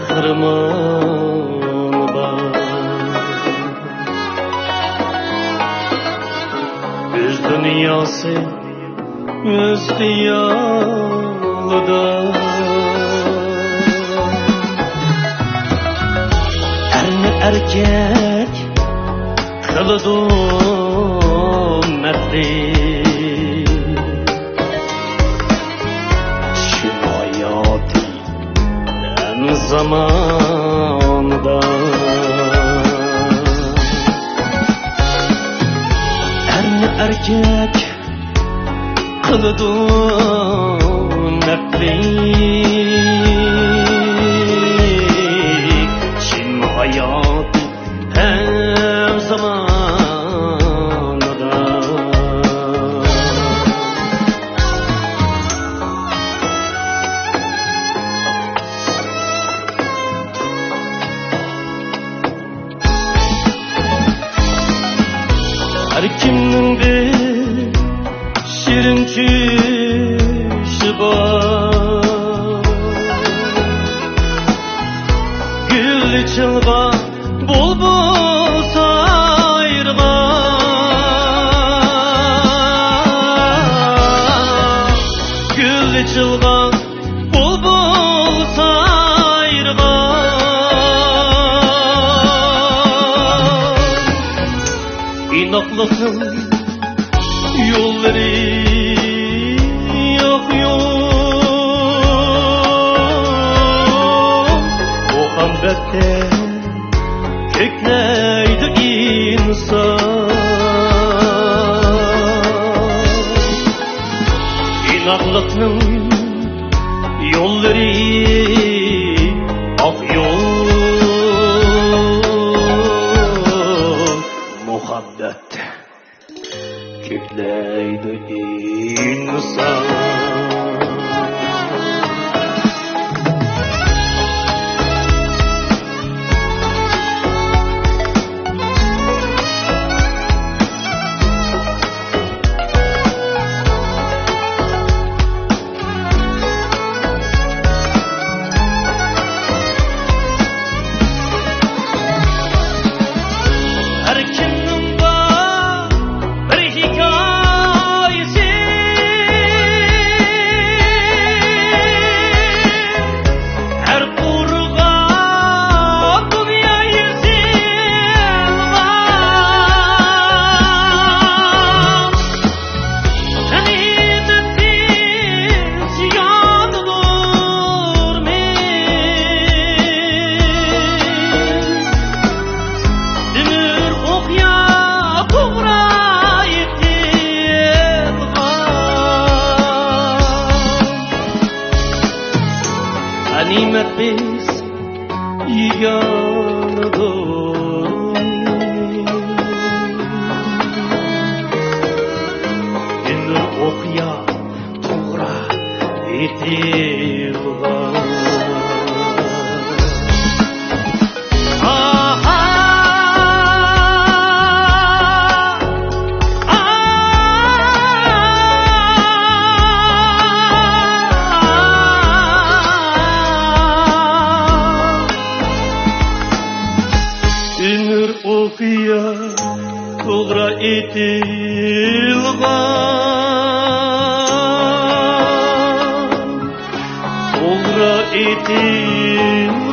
qahramon bor. Öz dunyosi öz xiyolida, erni erkak qiladi mardlik. Shu hayotidan zamonida erni erkak qiladi mardlik. Shu hayot hem zamanida her kimning bir shirin tushi bor. Gul ichilgan bulbul sayrgan, gul ichilgan bulbul sayrgan. İnokluqning yo'llari yo'q muhabbatda ko'klaydi inson. İnokluqning yo'llari oq yo'l, muhabbatda ko'klaydi inson. Her kimning bor bir hikoyasi, her qurg'on dunyo yuzilgan. G'animatning ziyonidur men, demir o'qya to'g'ri yetilgan. G'animat biz yeganidur, demir o'qya to'g'ri yetilgan. Ömür o'qiya to'g'ri etilgan, to'g'ri etilgan.